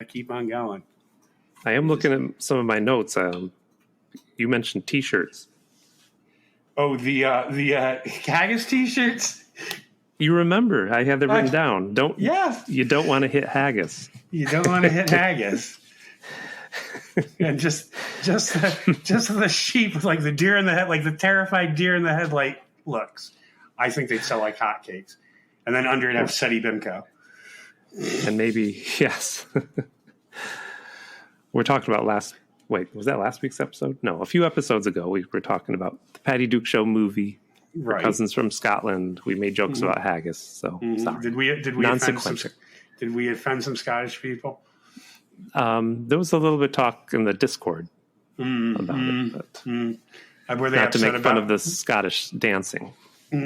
keep on going. I am looking at some of my notes. You mentioned T-shirts. Oh, the haggis T-shirts. You remember? I had that written down. You don't want to hit haggis. You don't want to hit haggis. And just the sheep, like the deer in the head, like the terrified deer in the headlight looks. I think they'd sell like hotcakes. And then under it have Seddy Bimco. And maybe, yes. We're talking about was that last week's episode? No, a few episodes ago we were talking about the Patty Duke Show movie. Right. Cousins from Scotland. We made jokes about haggis. So sorry. Did we offend some Scottish people? There was a little bit of talk in the Discord about it, but were they not to make fun of the Scottish dancing.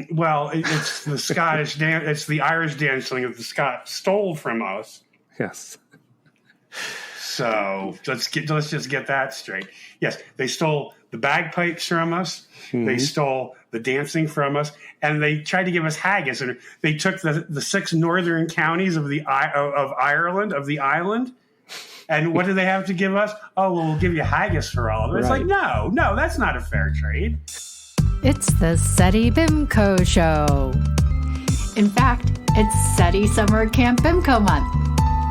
Well, it's the Scottish dance. It's the Irish dancing that the Scots stole from us. Yes. So let's just get that straight. Yes, they stole the bagpipes from us. Mm-hmm. They stole the dancing from us, and they tried to give us haggis. And they took the 6 northern counties of Ireland, of the island. And what do they have to give us? Oh, well, we'll give you haggis for all of it. It's like, no, that's not a fair trade. It's the Seddy Bimco Show. In fact, it's Seddy Summer Camp Bimco Month.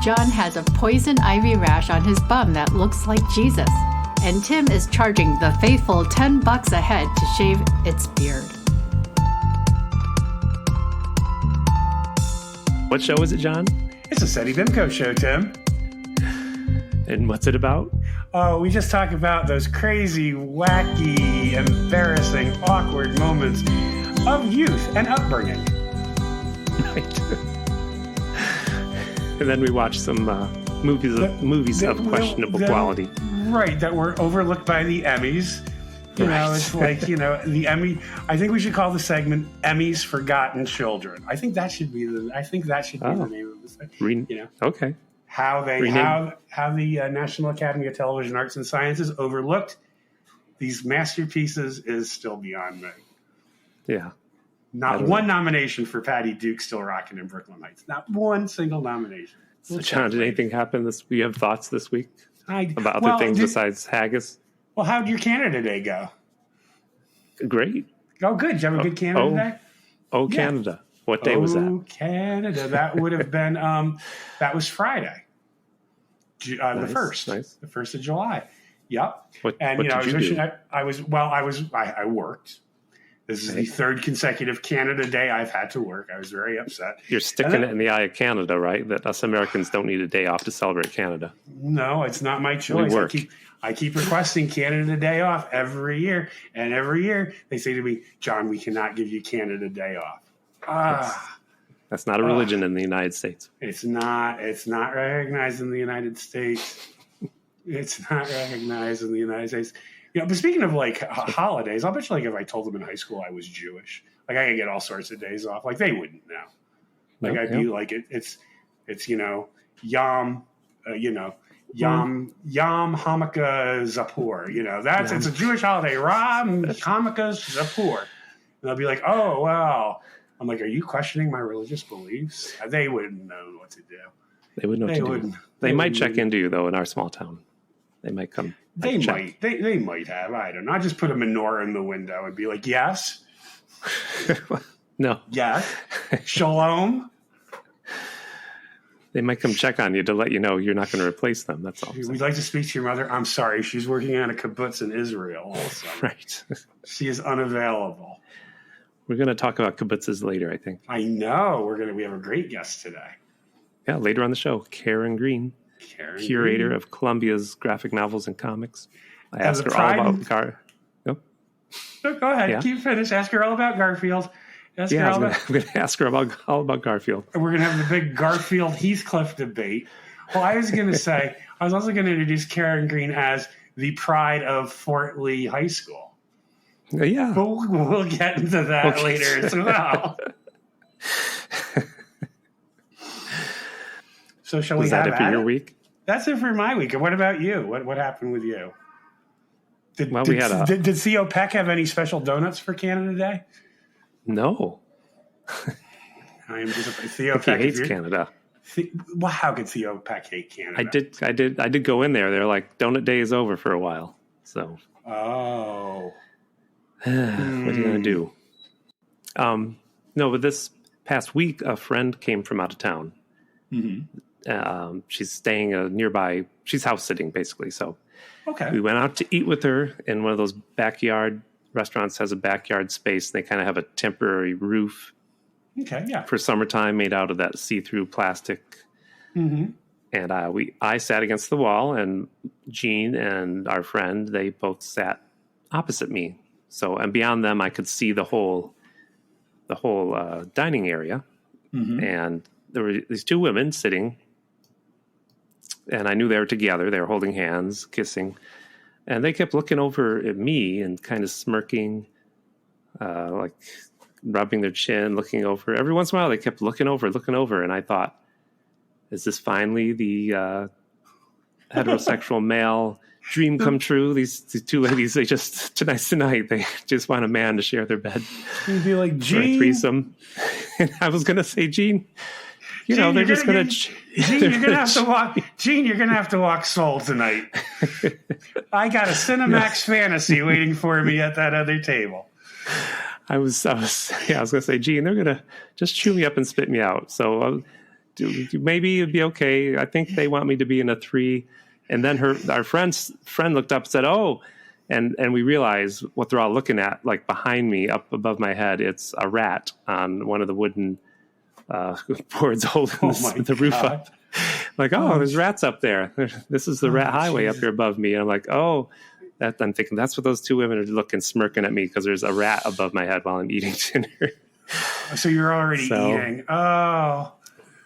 John has a poison ivy rash on his bum that looks like Jesus. And Tim is charging the faithful $10 a head to shave its beard. What show is it, John? It's a Seddy Bimco show, Tim. And what's it about? Oh, we just talk about those crazy, wacky, embarrassing, awkward moments of youth and upbringing. Right. And then we watch some movies of questionable quality. Right, that were overlooked by the Emmys. You know, it's like, the Emmy. I think we should call the segment "Emmys Forgotten Children." I think that should be the name of the segment. Okay. How the National Academy of Television Arts and Sciences overlooked these masterpieces is still beyond me. Yeah. Not one nomination for Patty Duke still rocking in Brooklyn Heights. Not one single nomination. So, John, did anything happen do you have thoughts this week about other things besides haggis? Well, how'd your Canada Day go? Great. Oh, good. Did you have a good Canada Day? Oh, yeah. Canada. What day was that? Oh, Canada. That would have been, that was Friday. The 1st. Nice. The 1st of July. Yep. What did you do? I worked. This is the 3rd consecutive Canada Day I've had to work. I was very upset. You're sticking it in the eye of Canada, right? That us Americans don't need a day off to celebrate Canada. No, it's not my choice. I keep requesting Canada Day off every year. And every year they say to me, John, we cannot give you Canada Day off. That's not a religion in the United States. It's not recognized in the United States. It's not recognized in the United States. But speaking of like holidays, I'll bet you like if I told them in high school I was Jewish, like I could get all sorts of days off. Like they wouldn't know. Like I'd be like it's Yom Hanukkah Zapur. It's a Jewish holiday. Ram Hanukkah Zapur. And they'll be like, oh well. I'm like, are you questioning my religious beliefs? They wouldn't know what to do. They wouldn't know what to do. They might check into you though in our small town. They might come. They might have. I don't know. I just put a menorah in the window and be like, yes. No. Yes. Shalom. They might come check on you to let you know you're not going to replace them. That's all. We'd like to speak to your mother. I'm sorry. She's working on a kibbutz in Israel also. Right. She is unavailable. We're going to talk about kibbutzes later, I think. I know. We have a great guest today. Yeah, later on the show, Karen Green. Curator of Columbia's graphic novels and comics. I asked her all about No, go ahead. Yeah. Keep finished. Ask her all about Garfield. I'm going to ask her all about Garfield. And we're going to have the big Garfield Heathcliff debate. Well, I was going to say, I was also going to introduce Karen Green as the pride of Fort Lee High School. Yeah. But we'll get into that later as well. So shall we have that it for your week? That's it for my week. And what about you? What happened with you? Did Theo Peck have any special donuts for Canada Day? No. I am disappointed. Theo Peck hates Canada. Well, how could Theo Peck hate Canada? I did go in there. They're like, donut day is over for a while. So. Oh. What are you going to do? No, but this past week, a friend came from out of town. Mm-hmm. She's staying nearby. She's house sitting, basically. So we went out to eat with her in one of those backyard restaurants. Has a backyard space. They kind of have a temporary roof. Okay, yeah. For summertime, made out of that see-through plastic. Mm-hmm. And I sat against the wall, and Jean and our friend, they both sat opposite me. So, and beyond them, I could see the whole dining area. Mm-hmm. And there were these two women sitting, and I knew they were together. They were holding hands, kissing, and they kept looking over at me and kind of smirking, like rubbing their chin, looking over. Every once in a while, they kept looking over, and I thought, is this finally the heterosexual male dream come true? These two ladies, they just, tonight's the night, they just want a man to share their bed. You'd be like, Gene. For a threesome. And I was going to say, Gene, you know, they're just going to... Gene, you're going to have to walk... Gene, you're going to have to walk Soul tonight. I got a Cinemax fantasy waiting for me at that other table. I was going to say, Gene, they're going to just chew me up and spit me out. So maybe it'd be okay. I think they want me to be in a 3. And then our friend looked up and said, oh, and we realized what they're all looking at, like behind me, up above my head. It's a rat on one of the wooden boards holding the roof up. Like, there's rats up there. This is the rat highway up here above me. And I'm like, I'm thinking that's what those two women are looking, smirking at me because there's a rat above my head while I'm eating dinner. So you're already eating. Oh.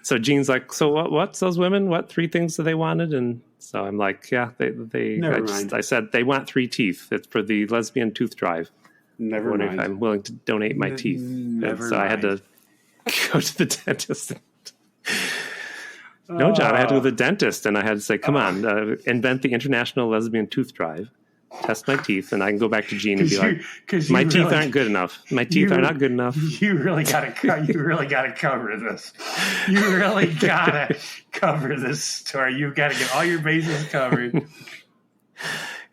So Jean's like, so what's those women? What 3 things that they wanted? And so I'm like, yeah, I said they want 3 teeth. It's for the lesbian tooth drive. Never mind. If I'm willing to donate my teeth. I had to go to the dentist. No, John, I had to go to the dentist, and I had to say, come on, invent the International Lesbian Tooth Drive. Test my teeth, and I can go back to Gene and be like, my teeth aren't good enough. My teeth are not good enough. You really got to cover this. You really got to cover this story. You've got to get all your bases covered.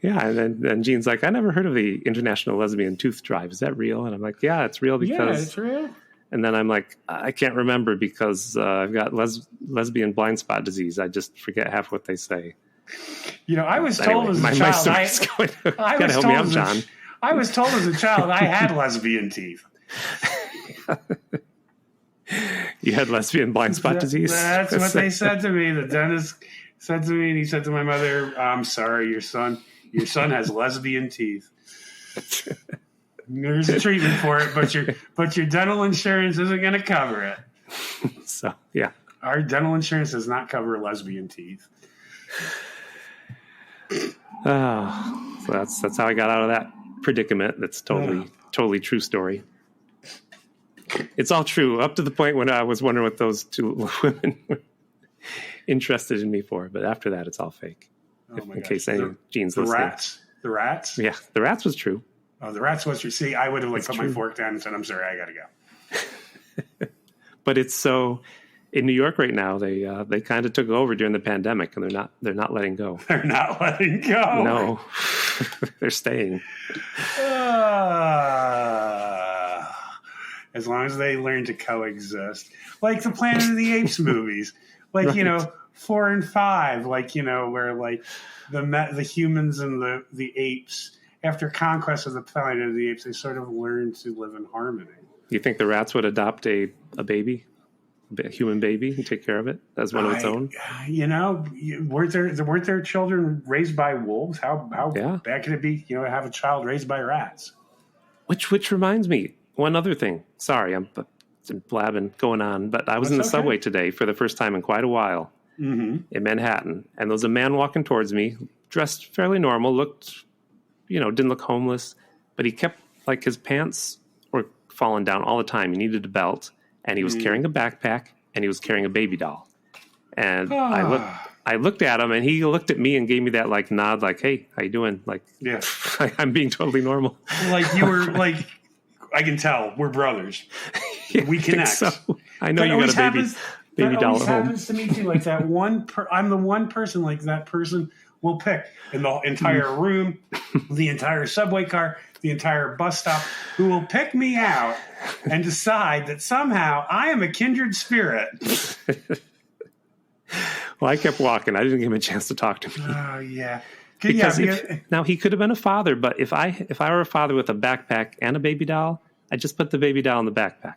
Yeah, and then Gene's like, I never heard of the International Lesbian Tooth Drive. Is that real? And I'm like, yeah, it's real because... Yeah, it's real. And then I'm like, I can't remember because I've got lesbian blind spot disease. I just forget half what they say. You know, I was told as a child. Gotta help me out, John. I was told as a child I had lesbian teeth. You had lesbian blind spot disease? That's what they said to me. The dentist said to me, and he said to my mother, I'm sorry, your son has lesbian teeth. There's a treatment for it, but your dental insurance isn't going to cover it. So, yeah. Our dental insurance does not cover lesbian teeth. So that's how I got out of that predicament. That's totally true story. It's all true up to the point when I was wondering what those two women were interested in me for. But after that, it's all fake. In case any Gene's listening. The rats? Yeah, the rats was true. Oh, the rats was true. See, I would have put my fork down and said, I'm sorry, I got to go. But it's so... In New York right now, they kind of took over during the pandemic, and they're not letting go. They're not letting go. No, they're staying. As long as they learn to coexist, like the Planet of the Apes movies, like right. 4 and 5, like where like the humans and the apes after conquest of the Planet of the Apes, they sort of learn to live in harmony. You think the rats would adopt a baby? A human baby and take care of it as one of its own? Weren't there children raised by wolves? How bad can it be? To have a child raised by rats. Which reminds me, one other thing. Sorry, I'm blabbing going on, but I was in the subway today for the first time in quite a while in Manhattan, and there was a man walking towards me, dressed fairly normal, looked, didn't look homeless, but he kept like his pants were falling down all the time. He needed a belt. And he was carrying a backpack, and he was carrying a baby doll. And I looked at him, and he looked at me and gave me that like nod, like, "Hey, how you doing?" Like, yeah, I'm being totally normal. Like you were like, I can tell we're brothers. Yeah, we connect. So. I know you got a baby. baby that doll always at home. happens to me too. Like that one, I'm the one person like that person will pick in the entire room, the entire subway car, the entire bus stop, who will pick me out and decide that somehow I am a kindred spirit. Well, I kept walking. I didn't give him a chance to talk to me. Oh yeah. Because now he could have been a father, but if I were a father with a backpack and a baby doll, I'd just put the baby doll in the backpack,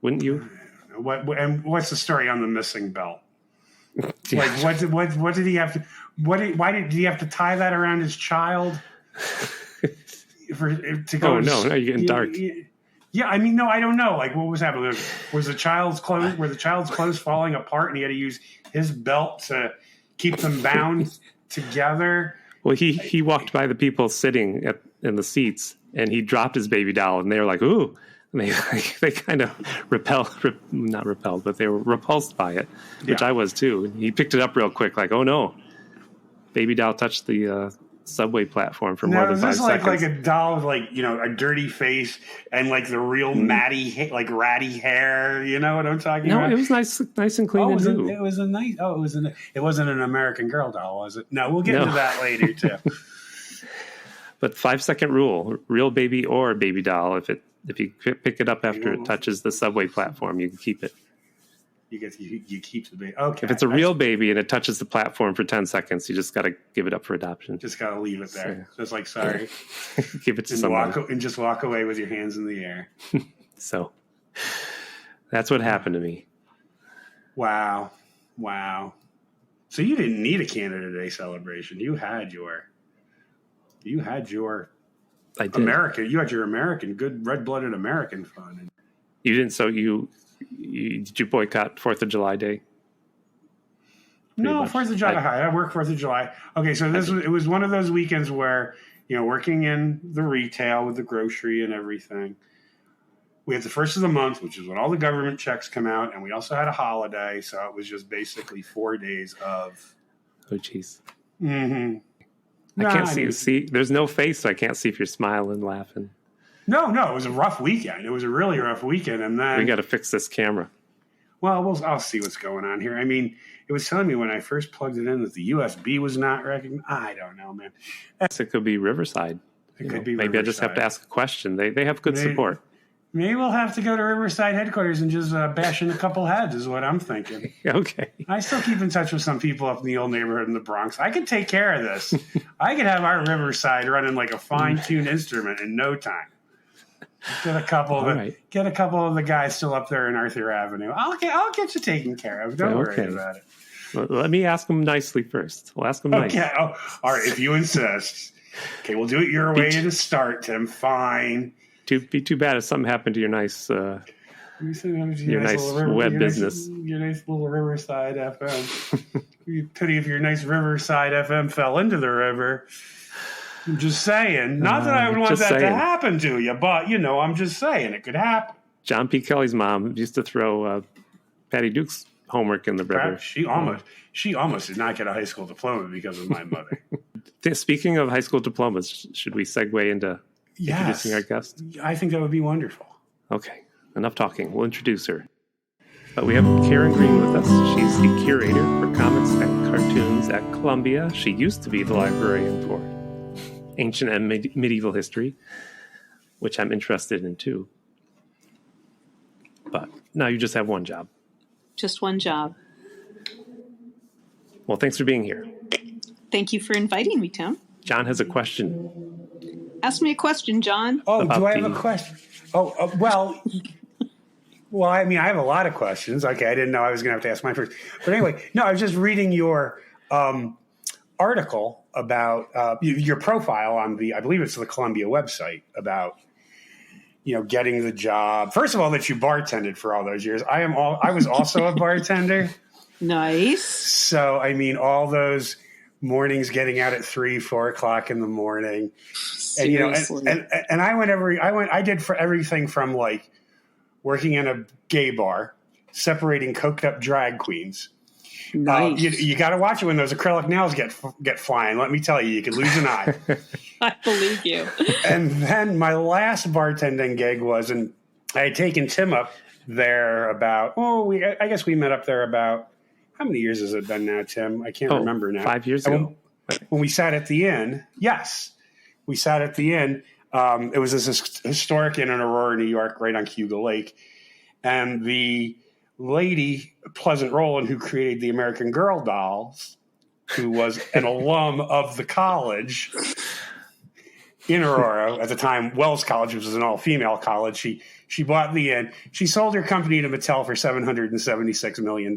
wouldn't you? And what's the story on the missing belt? Yeah. Like what did he have to? Why did he have to tie that around his child? To go? Oh no! Now you're getting dark. Yeah, I mean, no, I don't know. Like, what was happening? Were the child's clothes falling apart, and he had to use his belt to keep them bound together? Well, he walked by the people sitting in the seats, and he dropped his baby doll, and they were like, "Ooh!" And they kind of not repelled, but they were repulsed by it, which I was too. And he picked it up real quick, like, "Oh no!" Baby doll touched the subway platform for more than 5 seconds. Like a doll with a dirty face and like the real matty, like ratty hair. You know what I'm talking about? No, it was nice and clean and new. It wasn't an American Girl doll, was it? No, we'll get into that later too. But 5-second rule: real baby or baby doll. If you pick it up after it touches the subway platform, you can keep it. You keep the baby. Okay. If it's a real baby and it touches the platform for 10 seconds, you just got to give it up for adoption. Just got to leave it there. So it's like, sorry. Give it to someone. And just walk away with your hands in the air. So that's what happened to me. Wow. So you didn't need a Canada Day celebration. You had your I did. American. You had your American, good red-blooded American fun. You didn't. So did you boycott 4th of July Day? No, 4th of July. I work 4th of July. Okay, so it was one of those weekends where, working in the retail with the grocery and everything. We had the first of the month, which is when all the government checks come out, and we also had a holiday, so it was just basically 4 days of. Oh, jeez. Mm-hmm. I can't see you. See, there's no face, so I can't see if you're smiling, laughing. No, it was a rough weekend. It was a really rough weekend, and then we got to fix this camera. Well, I'll see what's going on here. I mean, it was telling me when I first plugged it in that the USB was not recognized. I don't know, man. It could be Riverside. It could be. Maybe Riverside. I just have to ask a question. They have good support. Maybe we'll have to go to Riverside headquarters and just bash in a couple heads. Is what I'm thinking. Okay. I still keep in touch with some people up in the old neighborhood in the Bronx. I could take care of this. I could have our Riverside running like a fine-tuned instrument in no time. Get a couple of the guys still up there in Arthur Avenue. I'll get you taken care of. Don't worry about it. Well, let me ask them nicely first. We'll ask them nicely. Okay. Oh, all right. If you insist. Okay, we'll do it your way to start, Tim. Fine. Be too bad if something happened to your nice web business. Your nice little Riverside FM. Pity if your nice Riverside FM fell into the river. I'm just saying. Not that I would want that to happen to you, but, I'm just saying it could happen. John P. Kelly's mom used to throw Patty Duke's homework in the river. She almost did not get a high school diploma because of my mother. Speaking of high school diplomas, should we segue into introducing our guest? I think that would be wonderful. Okay, enough talking. We'll introduce her. But we have Karen Green with us. She's the curator for comics and cartoons at Columbia. She used to be the librarian for ancient and medieval history, which I'm interested in too. But now you just have one job. Just one job. Well, thanks for being here. Thank you for inviting me, Tim. John has a question. Ask me a question, John. Oh, do I have a question? Oh, well, I mean, I have a lot of questions. Okay, I didn't know I was going to have to ask mine first. But anyway, no, I was just reading your article about your profile on I believe it's the Columbia website about, getting the job. First of all, that you bartended for all those years. I was also a bartender. Nice. So, I mean, all those mornings getting out at 3-4 o'clock in the morning. Seriously. And I did for everything from like working in a gay bar, separating coked up drag queens. Nice. You got to watch it when those acrylic nails get flying. Let me tell you can lose an eye. I believe you. And then my last bartending gig was, and I had taken Tim up there about, I guess we met up there about, how many years has it been now, Tim? I can't remember now. 5 years ago. When we sat at the inn, yes, we sat at the inn. It was this historic inn in Aurora, New York, right on Cuba Lake. And the lady, Pleasant Rowland, who created the American Girl dolls, who was an alum of the college in Aurora at the time, Wells College, which was an all-female college. She bought the inn. She sold her company to Mattel for $776 million.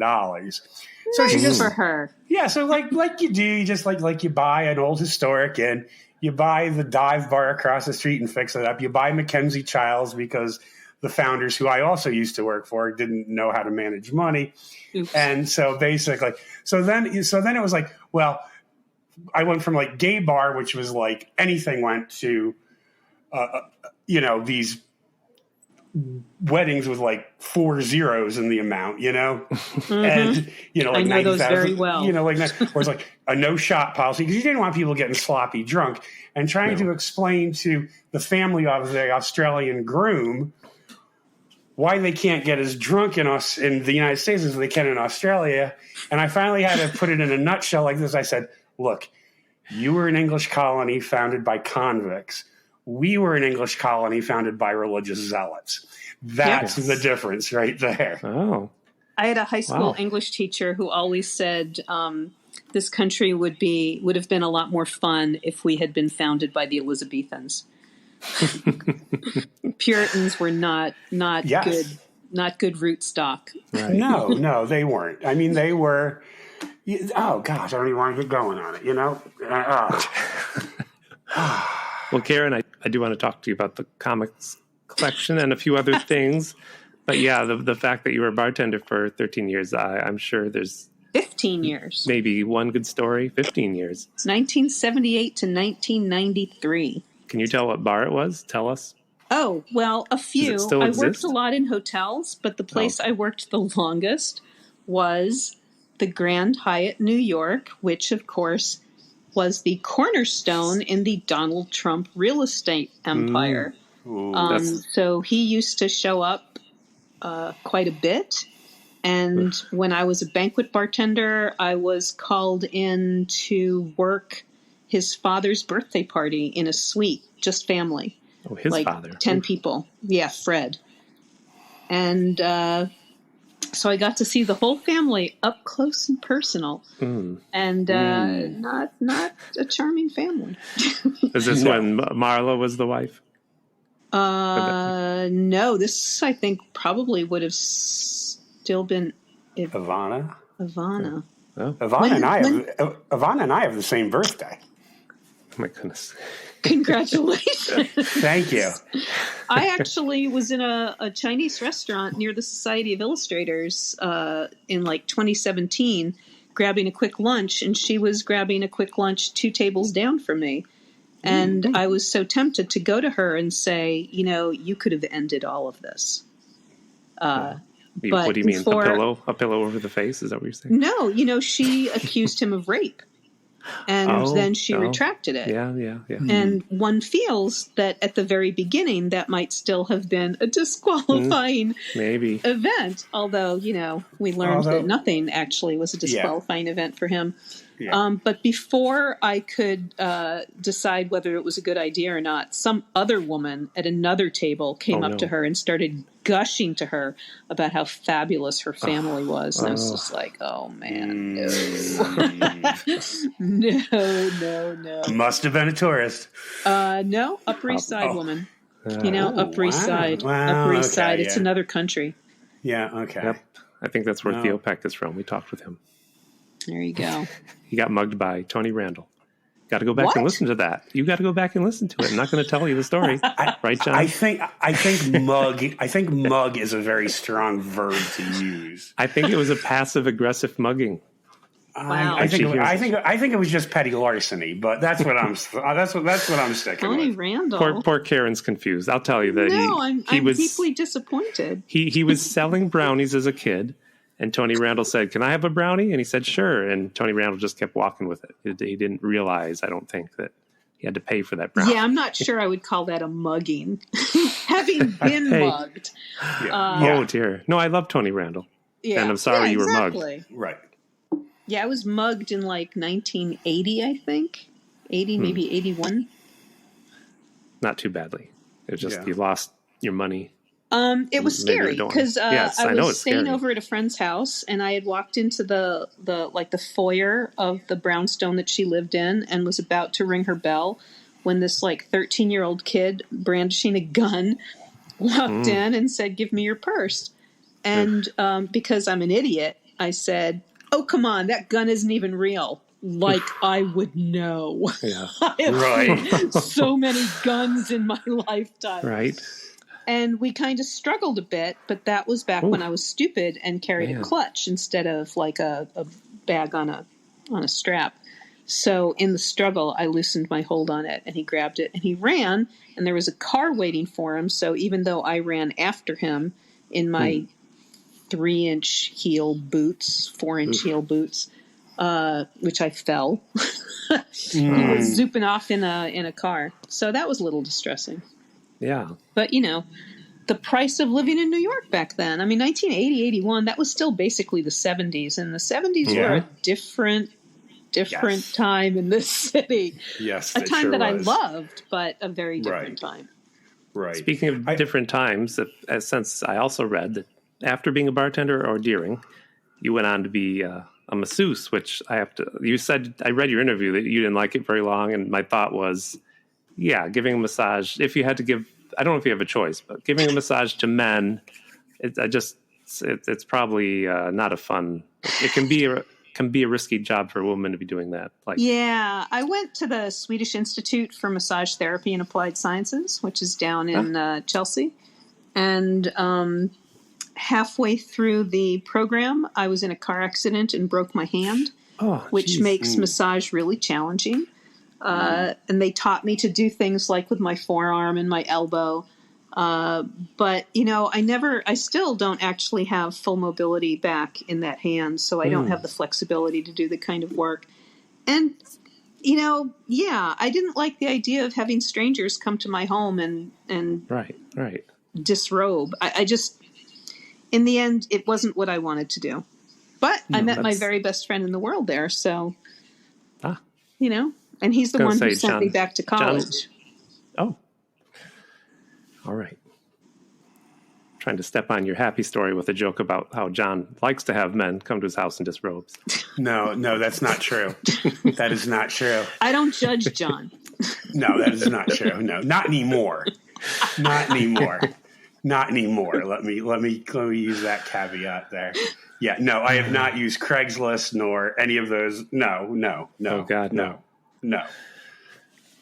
So Nice she just for her. Yeah, so like you do, you just like you buy an old historic inn, you buy the dive bar across the street and fix it up. You buy Mackenzie Childs because the founders, who I also used to work for, didn't know how to manage money. Oops. And so basically, so then it was like, well, I went from like gay bar, which was like anything went, to, these weddings with like 4 zeros in the amount, Mm-hmm. and, like I know those 90,000, very well. like that, or it's like a no shot policy because you didn't want people getting sloppy drunk, and trying to explain to the family of the Australian groom why they can't get as drunk in the United States as they can in Australia. And I finally had to put it in a nutshell like this. I said, look, you were an English colony founded by convicts. We were an English colony founded by religious zealots. That's the difference right there. Oh. I had a high school English teacher who always said this country would have been a lot more fun if we had been founded by the Elizabethans. Puritans were not good root stock. Right. No, they weren't. I mean, they were. Oh gosh, I don't even want to get going on it. Well, Karen, I do want to talk to you about the comics collection and a few other things. But yeah, the fact that you were a bartender for 13 years, I'm sure there's 15 years. Maybe one good story. 15 years. It's 1978 to 1993. Can you tell what bar it was? Tell us. Oh, well, a few. Does it still I exist? worked a lot in hotels, but the place I worked the longest was the Grand Hyatt, New York, which, of course, was the cornerstone in the Donald Trump real estate empire. So he used to show up quite a bit. And when I was a banquet bartender, I was called in to work his father's birthday party in a suite, just family. Oh, his father. 10 people. Yeah, Fred. And so I got to see the whole family up close and personal. And not a charming family. Is this when Marla was the wife? No, this I think probably would have still been Ivana. Ivana. Oh. Ivana and I have the same birthday. Oh my goodness. Congratulations. Thank you. I actually was in a Chinese restaurant near the Society of Illustrators in like 2017 grabbing a quick lunch, and she was grabbing a quick lunch 2 tables down from me. And I was so tempted to go to her and say, you could have ended all of this. But what do you mean? A pillow over the face? Is that what you're saying? No, she accused him of rape. And then she retracted it. Yeah. And one feels that at the very beginning, that might still have been a disqualifying event. Although, we learned that nothing actually was a disqualifying event for him. Yeah. But before I could decide whether it was a good idea or not, some other woman at another table came up to her and started gushing to her about how fabulous her family was. And I was just like, oh, man, no. Must have been a tourist. No, Upper East Side woman. Upper East Side. Wow, Upper East Side. It's another country. Yeah, okay. Yep. I think that's where Theo Peck is from. We talked with him. There you go. He got mugged by Tony Randall. Got to go back and listen to that. You got to go back and listen to it. I'm not going to tell you the story, right, John? I think mug. I think mug is a very strong verb to use. I think it was a passive aggressive mugging. Wow. I think it was just petty larceny, but that's what I'm sticking Tony with. Randall. Poor Karen's confused. I'll tell you that I'm deeply disappointed. He was selling brownies as a kid. And Tony Randall said, "Can I have a brownie?" And he said, "Sure." And Tony Randall just kept walking with it. He didn't realize, I don't think, that he had to pay for that brown. Yeah, I'm not sure I would call that a mugging. Having been mugged. Oh, dear. No, I love Tony Randall. Yeah. And I'm sorry you were mugged. Right. Yeah, I was mugged in like 1980, I think. 80, maybe 81. Not too badly. It was just you lost your money. It was scary because I was staying over at a friend's house, and I had walked into the foyer of the brownstone that she lived in, and was about to ring her bell when this like 13-year-old kid brandishing a gun walked in and said, "Give me your purse." And because I'm an idiot, I said, "Oh, come on, that gun isn't even real." Like I would know. Yeah. I have seen so many guns in my lifetime. Right. And we kind of struggled a bit, but that was back when I was stupid and carried a clutch instead of like a bag on a strap. So in the struggle, I loosened my hold on it, and he grabbed it, and he ran, and there was a car waiting for him. So even though I ran after him in my 3-inch heel boots, 4-inch heel boots, which I fell, he was zooping off in a car. So that was a little distressing. Yeah. But, the price of living in New York back then, I mean, 1980, 81, that was still basically the 70s. And the 70s were a different time in this city. Yes, a time that I loved, but a very different time. Right. Speaking of different times, since I also read that after being a bartender or Deering, you went on to be a masseuse, which you said, I read your interview that you didn't like it very long. And my thought was, giving a massage, if you had to give, I don't know if you have a choice, but giving a massage to men, it's probably not a fun, it can be a risky job for a woman to be doing that. I went to the Swedish Institute for Massage Therapy and Applied Sciences, which is down in Chelsea. And halfway through the program, I was in a car accident and broke my hand, which makes massage really challenging. And they taught me to do things like with my forearm and my elbow. But, I still don't actually have full mobility back in that hand. So I don't have the flexibility to do the kind of work. And, I didn't like the idea of having strangers come to my home and right. disrobe. I just, in the end, it wasn't what I wanted to do. But I met my very best friend in the world there. So, and he's the one who sent me back to college. Oh, all right. Trying to step on your happy story with a joke about how John likes to have men come to his house in disrobes. No, that's not true. That is not true. I don't judge John. No, that is not true. No, not anymore. Not anymore. Not anymore. Let me use that caveat there. Yeah, no, I have not used Craigslist nor any of those. No. Oh God, no.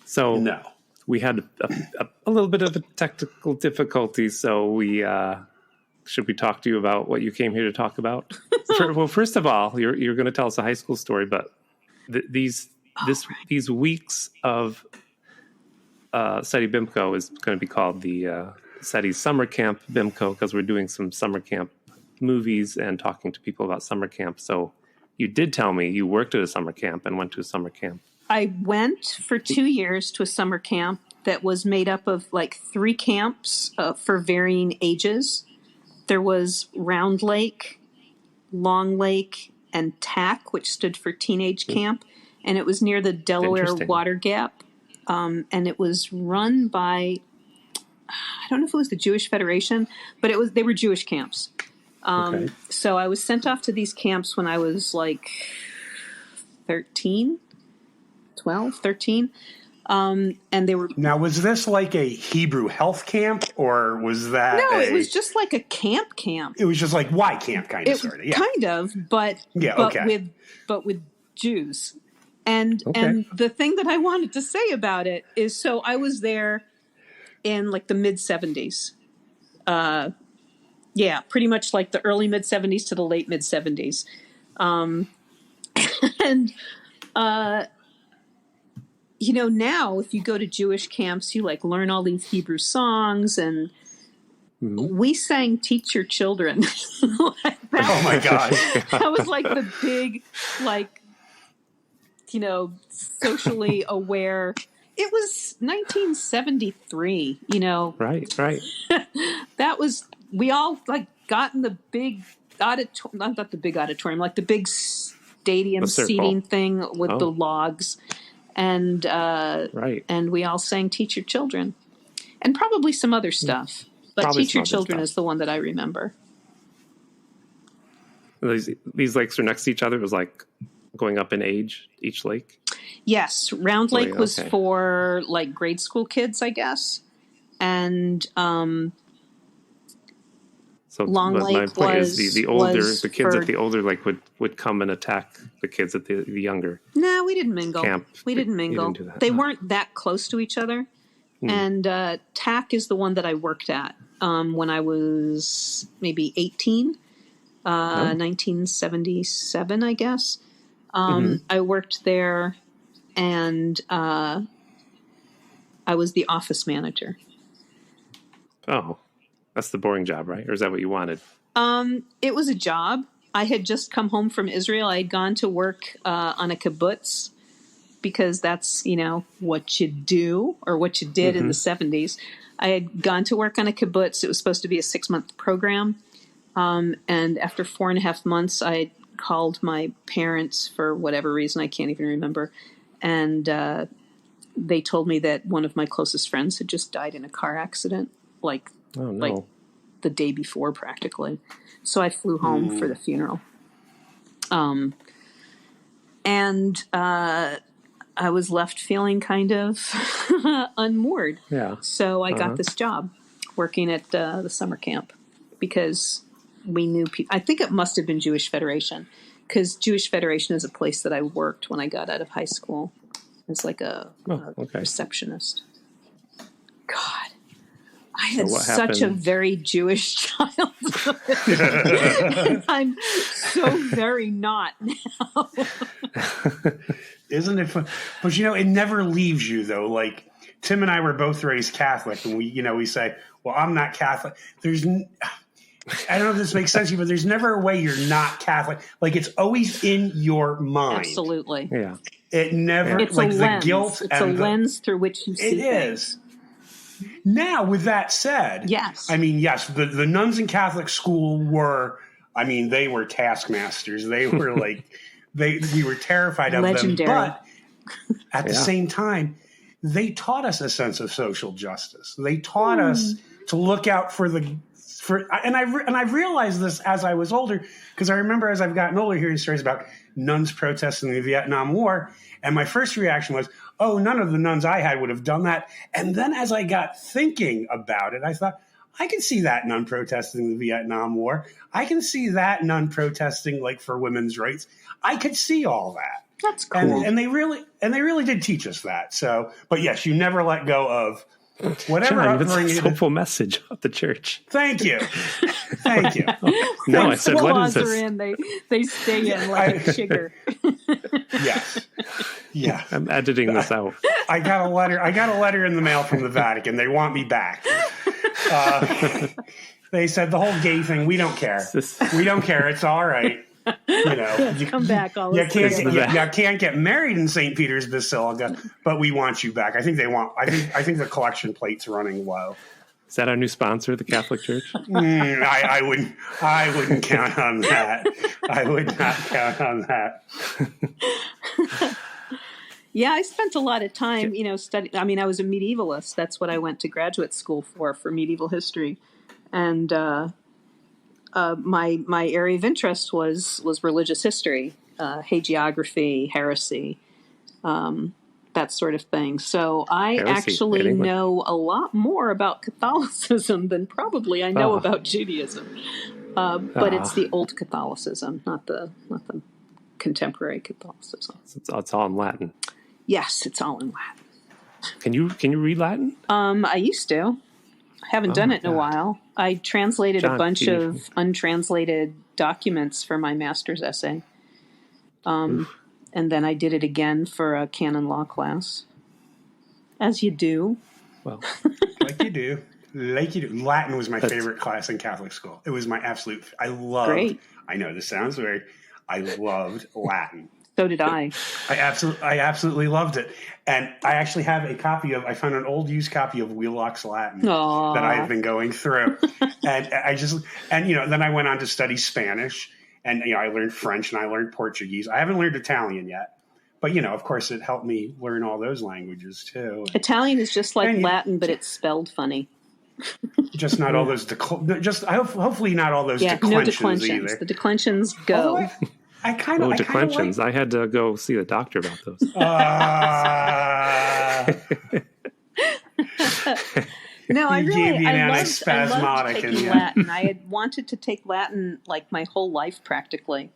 So no. We had a little bit of a technical difficulty, so should we talk to you about what you came here to talk about? Well, first of all, you're going to tell us a high school story, but these weeks of Seddy Bimco is going to be called the Seddy Summer Camp Bimco, because we're doing some summer camp movies and talking to people about summer camp. So you did tell me you worked at a summer camp and went to a summer camp. I went for 2 years to a summer camp that was made up of like 3 camps for varying ages. There was Round Lake, Long Lake, and TAC, which stood for Teenage Camp. And it was near the Delaware Water Gap. And it was run by, I don't know if it was the Jewish Federation, but they were Jewish camps. So I was sent off to these camps when I was like 13. And they were... Now, was this like a Hebrew health camp, or was that... No, it was just like a camp. It was just like Y camp, kind of, sort of. Yeah. Kind of, but with Jews. And the thing that I wanted to say about it is, so I was there in like the mid-70s. Pretty much like the early mid-70s to the late mid-70s. Now if you go to Jewish camps, you like learn all these Hebrew songs, and we sang "Teach Your Children." Oh my God. That was like the big, socially aware. it was 1973, Right. that was, we all like got in the big auditorium, not the big auditorium, like the big stadium The circle. seating thing with the logs. And, Right. and we all sang Teach Your Children and probably some other stuff, but Probably Teach some Your other Children stuff. is the one that I remember. These lakes are next to each other. It was like going up in age, each lake. Yes. Round Lake was okay. for like grade school kids, I guess. And, So Long my Lake point was is the kids at the older lake would come and attack the kids at the younger. No, we didn't mingle. Camp. We didn't mingle. You didn't do that. They weren't that close to each other. And TAC is the one that I worked at when I was maybe 18, 1977, I guess. I worked there, and I was the office manager. Oh, that's the boring job, right? Or is that what you wanted? It was a job. I had just come home from Israel. I had gone to work on a kibbutz because that's, what you do or what you did in the 70s. I had gone to work on a kibbutz. It was supposed to be a 6-month program. And after 4.5 months, I called my parents for whatever reason. I can't even remember. And they told me that one of my closest friends had just died in a car accident, like the day before practically. So I flew home for the funeral. And I was left feeling kind of unmoored. Yeah. So I got this job working at the summer camp because we knew people. I think it must have been Jewish Federation, because Jewish Federation is a place that I worked when I got out of high school as like a receptionist. God, I had such a very Jewish childhood. And I'm so very not now. Isn't it fun? But it never leaves you though. Like Tim and I were both raised Catholic, and we say, well, I'm not Catholic. I don't know if this makes sense to you, but there's never a way you're not Catholic. Like it's always in your mind. Absolutely. Yeah. It never, it's like a the lens. guilt. It's and a lens through which you see things. Now, with that said, yes. I mean, yes, the nuns in Catholic school they were taskmasters. They were like, we were terrified of Legendary. them. But at the same time, they taught us a sense of social justice. They taught us to look out and I realized this as I was older, because I remember as I've gotten older hearing stories about nuns protesting the Vietnam War. And my first reaction was, oh, none of the nuns I had would have done that. And then as I got thinking about it, I thought, I can see that nun protesting the Vietnam War. I can see that nun protesting like for women's rights. I could see all that. That's cool. And they really did teach us that. So, but yes, you never let go of whatever John, upbringing. it's a hopeful message of the church. Thank you. Thank you. No, I said, the what laws is are this? in, they stay in like a sugar. Yes. Yeah. I'm editing this out. I got a letter in the mail from the Vatican. They want me back. They said the whole gay thing, we don't care. We don't care. It's all right. Come back. You can't get married in St. Peter's Basilica, but we want you back. I think the collection plate's running low. Is that our new sponsor, the Catholic Church? I wouldn't count on that. I would not count on that. Yeah, I spent a lot of time, studying. I mean, I was a medievalist. That's what I went to graduate school for medieval history, and my area of interest was religious history, hagiography, heresy, that sort of thing. So I actually know a lot more about Catholicism than probably I know about Judaism. But it's the old Catholicism, not the contemporary Catholicism. It's all in Latin. Yes, it's all in Latin. Can you read Latin? I used to. I haven't done it in a while. I translated a bunch of untranslated documents for my master's essay. And then I did it again for a canon law class. As you do. Well, like you do. Latin was my favorite class in Catholic school. It was my absolute. I loved. Great. I know this sounds weird. I loved Latin. So did I. I absolutely loved it. And I actually have I found an old used copy of Wheelock's Latin Aww. that I've been going through. And then I went on to study Spanish, and, I learned French and I learned Portuguese. I haven't learned Italian yet, but, of course it helped me learn all those languages too. Italian is just like Latin, but it's spelled funny. Just not all those, hopefully not all those declensions, no declensions either. The declensions go. Although declensions. I had to go see the doctor about those. No, I gave you an loved spasmodic taking Latin. I had wanted to take Latin like my whole life practically.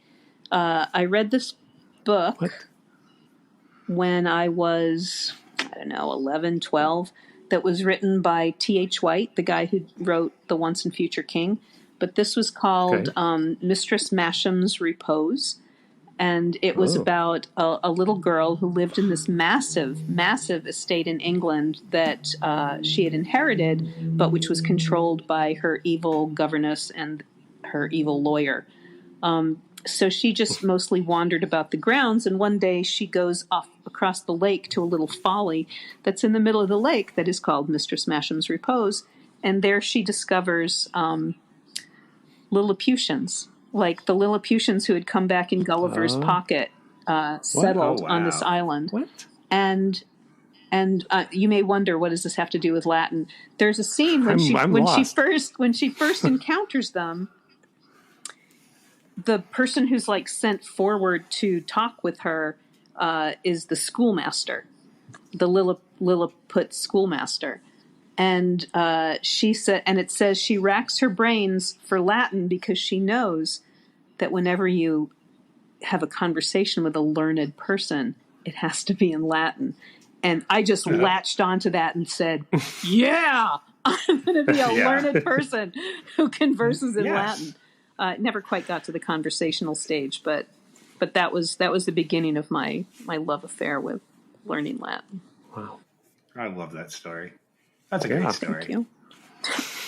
I read this book when I was, 11, 12, that was written by T.H. White, the guy who wrote The Once and Future King. But this was called Mistress Mashems' Repose. And it was about a little girl who lived in this massive, massive estate in England that she had inherited, but which was controlled by her evil governess and her evil lawyer. So she just mostly wandered about the grounds, and one day she goes off across the lake to a little folly that's in the middle of the lake that is called Mistress Mashems' Repose. And there she discovers Lilliputians, like the Lilliputians who had come back in Gulliver's pocket, settled on this island. What? And you may wonder, what does this have to do with Latin? There's a scene when she first encounters them. The person who's like sent forward to talk with her is the schoolmaster, the Lilliput schoolmaster. And she said, and it says she racks her brains for Latin because she knows that whenever you have a conversation with a learned person, it has to be in Latin. And I just latched onto that and said, "Yeah, I'm going to be a learned person who converses in Latin." It never quite got to the conversational stage, but that was the beginning of my love affair with learning Latin. Wow, I love that story. That's a great story. Thank you.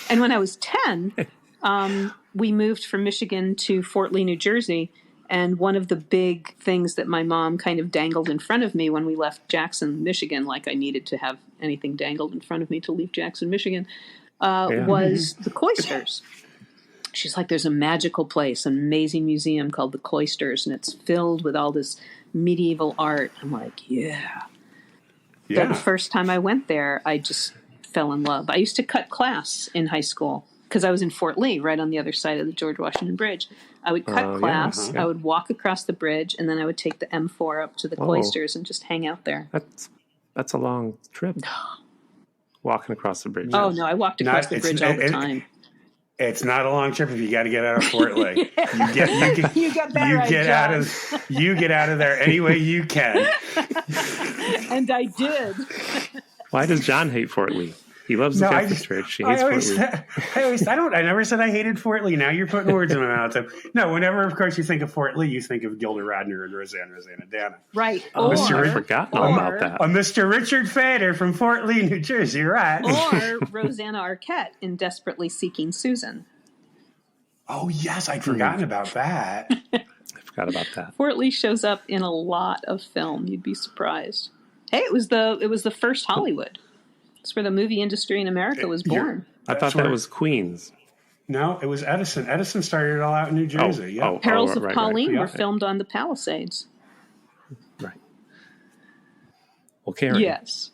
And when I was 10, we moved from Michigan to Fort Lee, New Jersey. And one of the big things that my mom kind of dangled in front of me when we left Jackson, Michigan, like I needed to have anything dangled in front of me to leave Jackson, Michigan, was the cloisters. She's like, there's a magical place, an amazing museum called the Cloisters, and it's filled with all this medieval art. I'm like, yeah. But the first time I went there, I just fell in love. I used to cut class in high school because I was in Fort Lee, right on the other side of the George Washington Bridge. I would cut class, I would walk across the bridge, and then I would take the M4 up to the Cloisters and just hang out there. That's a long trip. Walking across the bridge. Oh, no, I walked across the bridge all the time. It's not a long trip if you got to get out of Fort Lee. You get out of there any way you can. And I did. Why does John hate Fort Lee? He loves the Catholic Church. He hates Fort Lee. I never said I hated Fort Lee. Now you're putting words in my mouth. No, whenever, of course, you think of Fort Lee, you think of Gilda Radner and Rosanna Dana. Right. I've forgotten all about that. Mr. Richard Fader from Fort Lee, New Jersey, right? Or Rosanna Arquette in Desperately Seeking Susan. Oh, yes, I'd forgotten about that. I forgot about that. Fort Lee shows up in a lot of film. You'd be surprised. Hey, it was the first Hollywood. It's where the movie industry in America was born. I thought that was Queens. No, it was Edison. Edison started it all out in New Jersey. Perils of Pauline were filmed on the Palisades. Right. Well, Karen. Yes.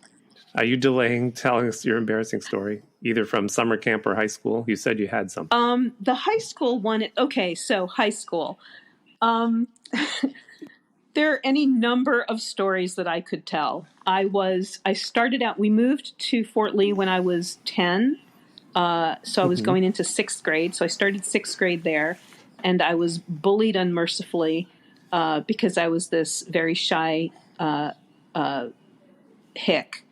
Are you delaying telling us your embarrassing story, either from summer camp or high school? You said you had something. The high school one. Okay, so high school. There are any number of stories that I could tell. I started out, we moved to Fort Lee when I was 10. So I was going into 6th grade. So I started 6th grade there, and I was bullied unmercifully because I was this very shy hick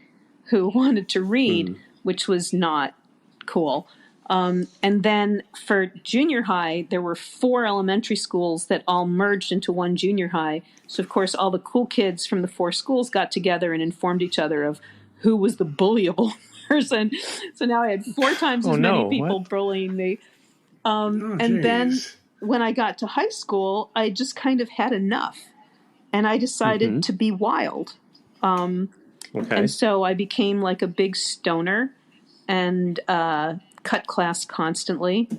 who wanted to read, which was not cool. And then for junior high, there were 4 elementary schools that all merged into one junior high. So, of course, all the cool kids from the 4 schools got together and informed each other of who was the bullyable person. So now I had 4 times as many people bullying me. And then when I got to high school, I just kind of had enough. and I decided to be wild. And so I became like a big stoner and cut class constantly.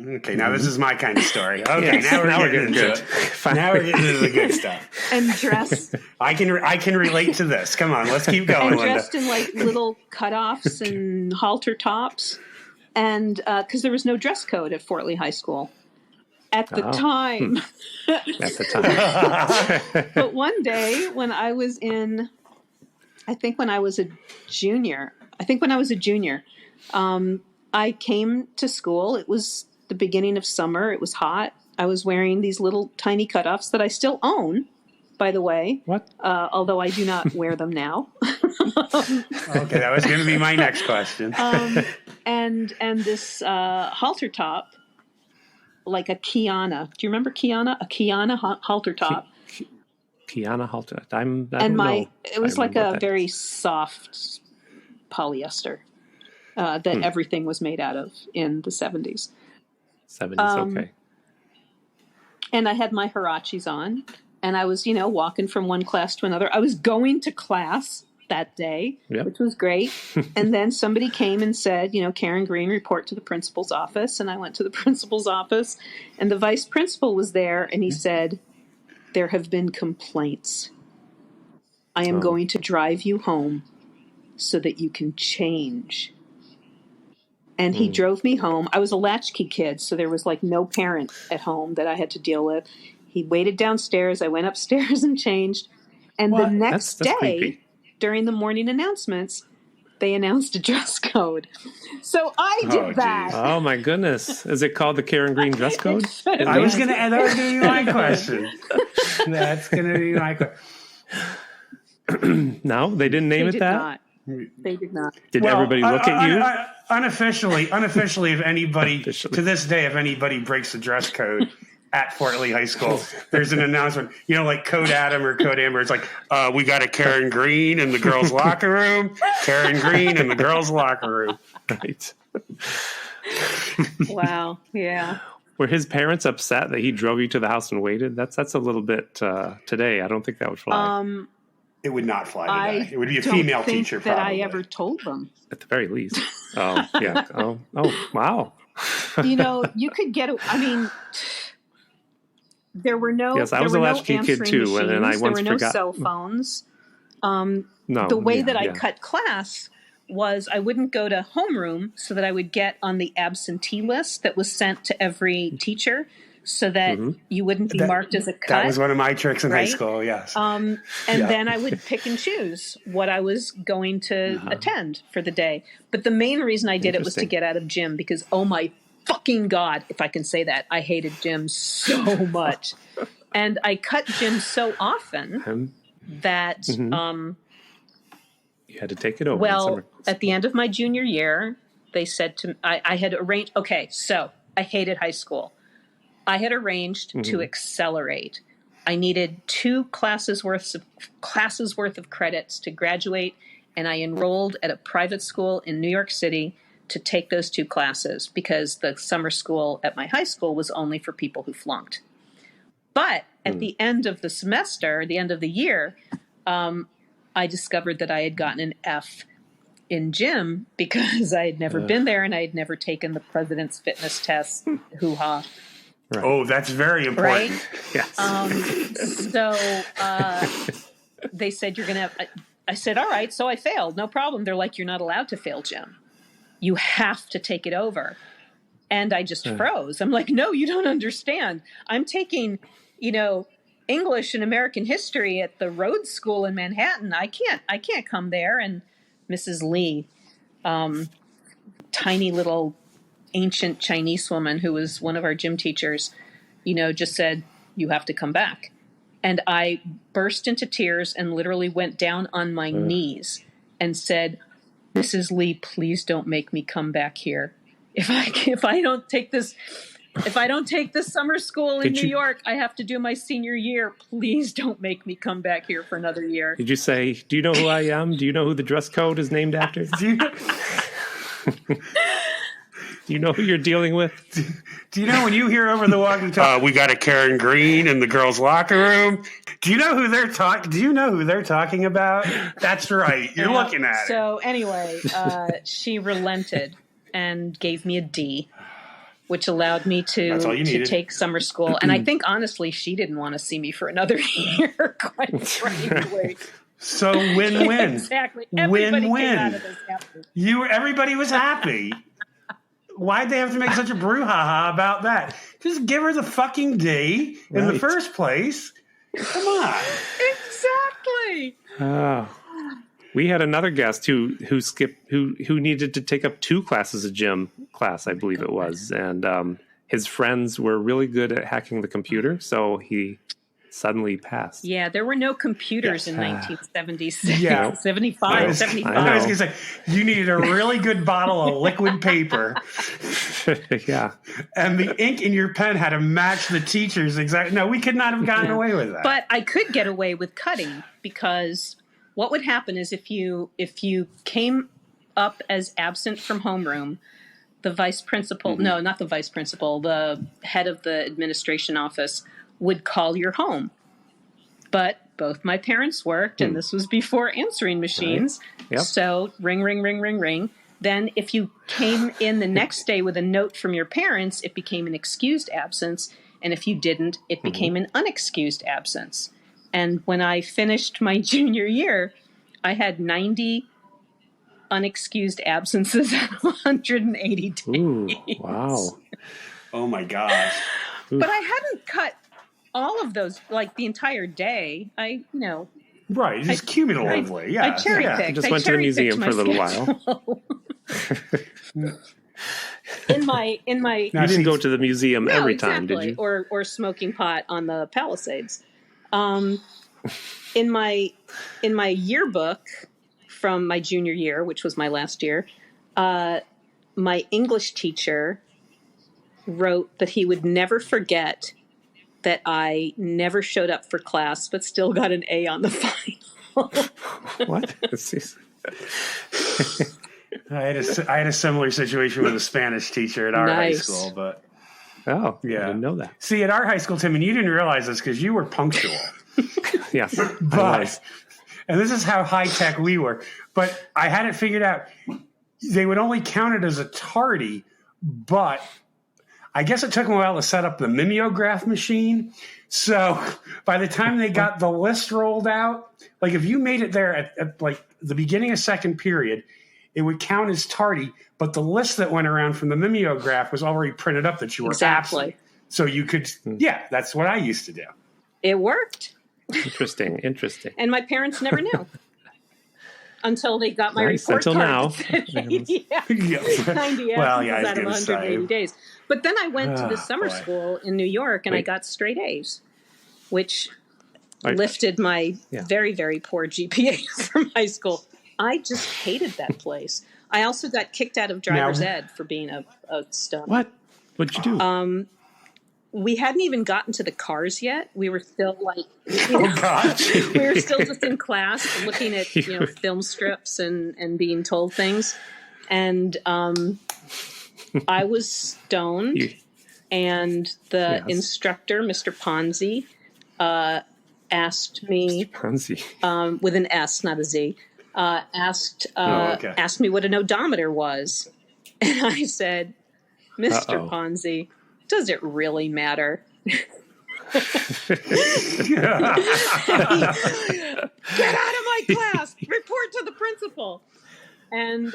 Okay, now this is my kind of story. Okay, now we're getting into it. Now we're getting into the good stuff. And dressed. I can relate to this. Come on, let's keep going, And Linda. dressed in like little cutoffs and halter tops, and because there was no dress code at Fort Lee High School at the time. At the time. But one day when I was a junior, I came to school. It was the beginning of summer. It was hot. I was wearing these little tiny cutoffs that I still own, by the way. What? Although I do not wear them now. Okay, that was going to be my next question. And this halter top, like a Kiana. Do you remember Kiana? A Kiana halter top. Kiana halter. I don't know. It was like a very soft polyester that everything was made out of in the 70s. 70s, okay. And I had my huaraches on, and I was, walking from one class to another. I was going to class that day, which was great. And then somebody came and said, Karen Green, report to the principal's office. And I went to the principal's office, and the vice principal was there, and he said, there have been complaints. I am going to drive you home so that you can change. And he drove me home. I was a latchkey kid, so there was like no parent at home that I had to deal with. He waited downstairs. I went upstairs and changed. And the next day, creepy. During the morning announcements, they announced a dress code. So I did that. Oh, my goodness. Is it called the Karen Green dress code? That was going to be my question. That's going to be my question. No, they didn't name it that? Not. They did not. Did everybody look at you? Unofficially, if anybody, to this day, if anybody breaks the dress code at Fort Lee High School, there's an announcement, like Code Adam or Code Amber. It's like, we got a Karen Green in the girls' locker room. Karen Green in the girls' locker room. Right. Wow. Yeah. Were his parents upset that he drove you to the house and waited? That's a little bit today. I don't think that would fly. It would not fly today. It would be a female teacher, that probably. I ever told them. At the very least. Oh, yeah. Oh, wow. You could get. There were no. Yes, I was a latchkey kid too, machines. and then I once There were no forgot. cell phones. No. The way that I cut class was I wouldn't go to homeroom, so that I would get on the absentee list that was sent to every teacher, so that you wouldn't be marked as a cut. That was one of my tricks in high school, yes. And then I would pick and choose what I was going to attend for the day. But the main reason I did it was to get out of gym, because, oh my fucking God, if I can say that, I hated gym so much. And I cut gym so often that... you had to take it over. Well, at the end of my junior year, they said to I had arranged... Okay, so I hated high school. I had arranged to accelerate. I needed 2 classes worth of credits to graduate, and I enrolled at a private school in New York City to take those 2 classes, because the summer school at my high school was only for people who flunked. But at the end of the semester, the end of the year, I discovered that I had gotten an F in gym because I had never been there and I had never taken the president's fitness test. Hoo-ha. Right. Oh, that's very important. Right? Yes. So they said, you're going to have... I said, all right, so I failed. No problem. They're like, you're not allowed to fail gym. You have to take it over. And I just froze. I'm like, no, you don't understand. I'm taking, English and American history at the Rhodes School in Manhattan. I can't come there. And Mrs. Lee, tiny little ancient Chinese woman who was one of our gym teachers, just said, you have to come back. And I burst into tears and literally went down on my knees and said, Mrs. Lee, please don't make me come back here. If I don't take this summer school in New York, I have to do my senior year. Please don't make me come back here for another year. Did you say, do you know who I am? Do you know who the dress code is named after? Do You know who you're dealing with? Do you know when you hear over the walkie-talkie, we got a Karen Green in the girls' locker room? Do you know who they're talking? Do you know who they're talking about? That's right. You're looking at it. So anyway, she relented and gave me a D, which allowed me to take summer school. And I think honestly, she didn't want to see me for another year. Quite frankly. So win-win. Exactly. Everybody Win-win. came out of this happy. Everybody was happy. Why'd they have to make such a brouhaha about that? Just give her the fucking D in the first place. Come on. Exactly. We had another guest who needed to take up 2 classes of gym class, I believe it was, and his friends were really good at hacking the computer, so he suddenly passed. Yeah, there were no computers in 1976, Yeah. 75, 75. I was going to say, you needed a really good bottle of liquid paper. Yeah. And the ink in your pen had to match the teacher's exact. No, we could not have gotten away with that. But I could get away with cutting, because what would happen is if you came up as absent from homeroom, the vice principal, no, not the vice principal, the head of the administration office would call your home. But both my parents worked, and this was before answering machines. Right. Yep. So ring, ring, ring, ring, ring. Then if you came in the next day with a note from your parents, it became an excused absence. And if you didn't, it became an unexcused absence. And when I finished my junior year, I had 90 unexcused absences out of 180 days. Ooh, wow. Oh, my gosh. But I hadn't cut all of those, like the entire day. Right, just cumulatively. I cherry picked. I just went to the museum for a little while. in my you didn't go to the museum every time, did you? Or smoking pot on the Palisades. In my yearbook from my junior year, which was my last year, my English teacher wrote that he would never forget that I never showed up for class, but still got an A on the final. What? I had a similar situation with a Spanish teacher at our high school, but I didn't know that. See, at our high school, Tim, and you didn't realize this because you were punctual. Yes, and this is how high tech we were. But I had it figured out. They would only count it as a tardy, but I guess it took them a while to set up the mimeograph machine. So by the time they got the list rolled out, like if you made it there at like the beginning of second period, it would count as tardy, but the list that went around from the mimeograph was already printed up that you were absent. So you could, that's what I used to do. It worked. Interesting. And my parents never knew. Until they got my report until card. Now. 90 absences out of 180 days. But then I went to the summer school in New York, and I got straight A's, which lifted my very, very poor GPA from high school. I just hated that place. I also got kicked out of driver's ed for being a stoned. What? What'd you do? We hadn't even gotten to the cars yet. We were still like, we were still just in class looking at film strips and being told things. And I was stoned, and the instructor, Mr. Ponzi, asked me with an S, not a Z. Asked me what an odometer was, and I said, "Mr. Ponzi, does it really matter?" Get out of my class! Report to the principal. And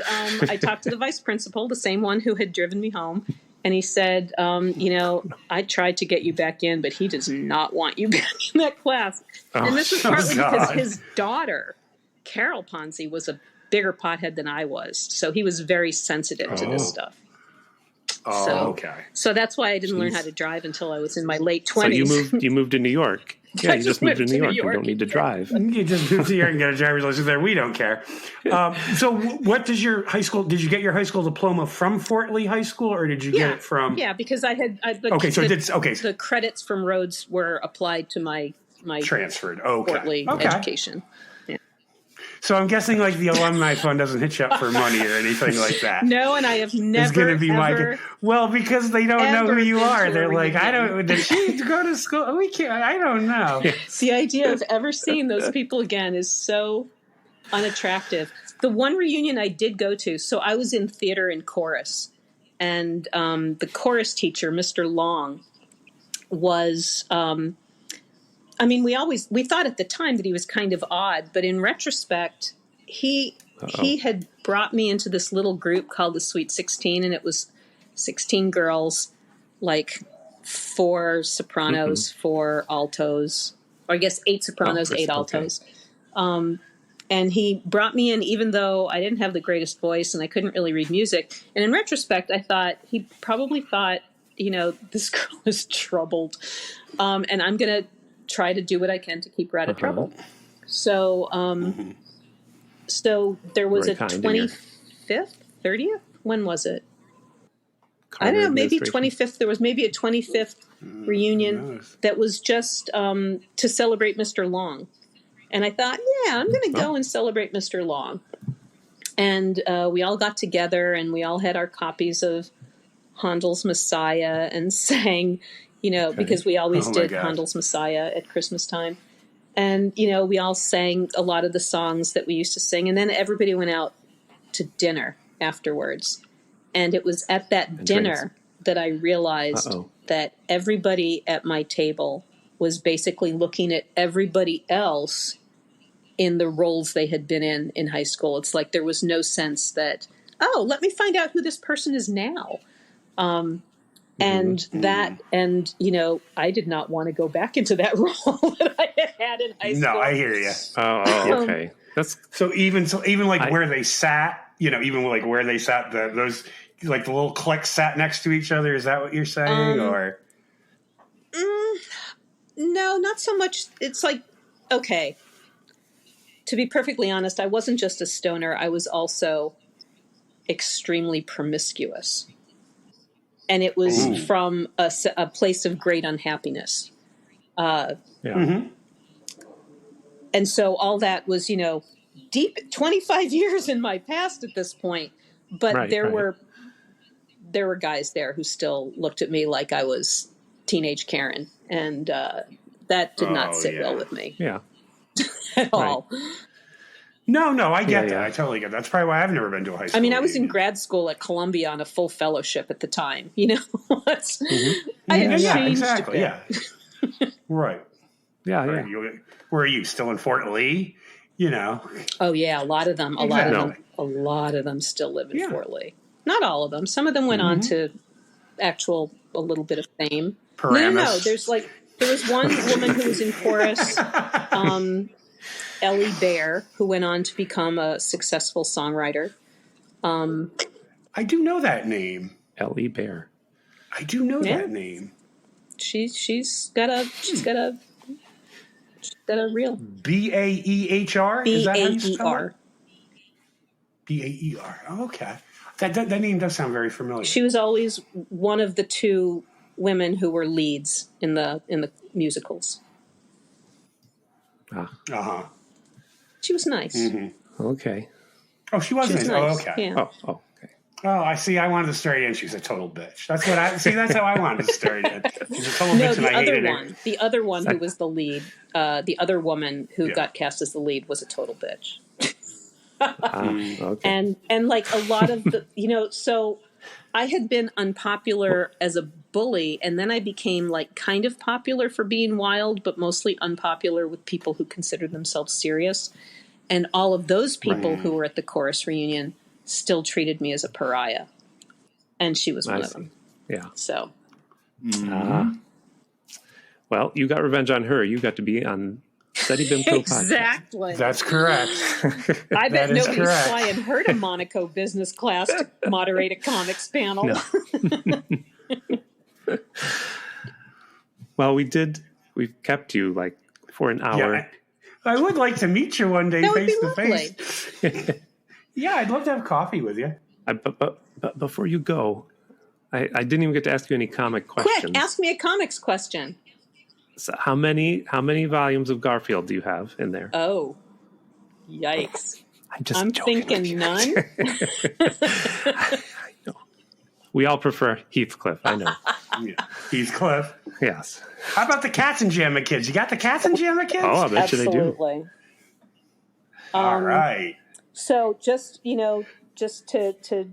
I talked to the vice principal, the same one who had driven me home, and he said, I tried to get you back in, but he does not want you back in that class. And this was partly because his daughter, Carol Ponzi, was a bigger pothead than I was. So he was very sensitive to this stuff. So that's why I didn't learn how to drive until I was in my late 20s. So you moved to New York. Yeah, you just moved to New York. You don't need to drive. You just moved to New York and get a driver's license there. We don't care. So what does your high school, did you get your high school diploma from Fort Lee High School, or did you get it from? Yeah, because the credits from Rhodes were applied to my transferred Fort Lee education. Yeah. So I'm guessing like the alumni fund doesn't hit you up for money or anything like that. No, and I have never, It's going to be ever, well, because they don't know who you been are. to a They're like, I reunion. don't. Did she go to school? We can't. I don't know. the idea of ever seeing those people again is so unattractive. The one reunion I did go to, so I was in theater and chorus, and the chorus teacher, Mr. Long, was, we thought at the time that he was kind of odd, but in retrospect, he had brought me into this little group called the Sweet 16, and it was 16 girls, like 4 sopranos, 4 altos, or I guess 8 sopranos, 8 altos. And he brought me in even though I didn't have the greatest voice and I couldn't really read music. And in retrospect, I thought he probably thought, this girl is troubled. And I'm going to try to do what I can to keep her out of trouble. So so there was a 25th, 30th? When was it? I don't know, maybe 25th. There was maybe a 25th reunion that was just to celebrate Mr. Long. And I thought, yeah, I'm going to go and celebrate Mr. Long. And we all got together and we all had our copies of Handel's Messiah and sang, because we always did Handel's Messiah at Christmas time. And, we all sang a lot of the songs that we used to sing. And then everybody went out to dinner afterwards. And it was at that dinner that I realized that everybody at my table was basically looking at everybody else in the roles they had been in high school. It's like there was no sense that, let me find out who this person is now. I did not want to go back into that role that I had in high school. No, I hear you. Oh, okay. That's so even like where they sat, even like where they sat, those like the little cliques sat next to each other. Is that what you're saying, or? No, not so much. It's like, okay, to be perfectly honest, I wasn't just a stoner. I was also extremely promiscuous. And it was from a place of great unhappiness. And so all that was, deep 25 years in my past at this point. But there were guys there who still looked at me like I was teenage Karen. And that did not sit well with me. Yeah. At all. No, I get that. I totally get that. That's probably why I've never been to a high school. I mean, I was in grad school at Columbia on a full fellowship at the time. I changed a bit. Yeah. Right. Yeah. Where are you? Still in Fort Lee? Oh yeah, a lot of them. A lot of them still live in Fort Lee. Not all of them. Some of them went on to a little bit of fame. Paramus. No. There was one woman who was in chorus, Ellie Bear, who went on to become a successful songwriter. I do know that name. Ellie Bear. I do know that name. She's got a real Baehr. Is that how you spell it? Baer. Oh, okay. That name does sound very familiar. She was always one of the 2 women who were leads in the musicals. She was nice. Okay. Oh, she was nice. Nice. Oh, okay. Yeah. Oh, okay. Oh, I see. I wanted to start in. She's a total bitch. That's what I see. That's how I wanted to start in. She's a total bitch, and I hated her. The other one who was the lead, the other woman who got cast as the lead was a total bitch. Okay. And like a lot of the, so I had been unpopular as a bully, and then I became like kind of popular for being wild, but mostly unpopular with people who considered themselves serious. And all of those people who were at the chorus reunion still treated me as a pariah. And she was one of them. Yeah. So. Well, you got revenge on her. You got to be on Seddy Bimco podcast. Exactly. That's correct. I bet nobody's flying her to Monaco business class to moderate a comics panel. No. Well, we've kept you like for an hour. Yeah, I would like to meet you one day face to face. Yeah, I'd love to have coffee with you. But before you go, I didn't even get to ask you any comic questions. Quick, ask me a comics question. So how many volumes of Garfield do you have in there? Oh, Yikes. I'm thinking none. I know. We all prefer Heathcliff, I know. Yeah. Heathcliff. Yes. How about the Katzenjammer kids? You got the Katzenjammer kids? Oh, I bet you they do. Absolutely. All right. So just to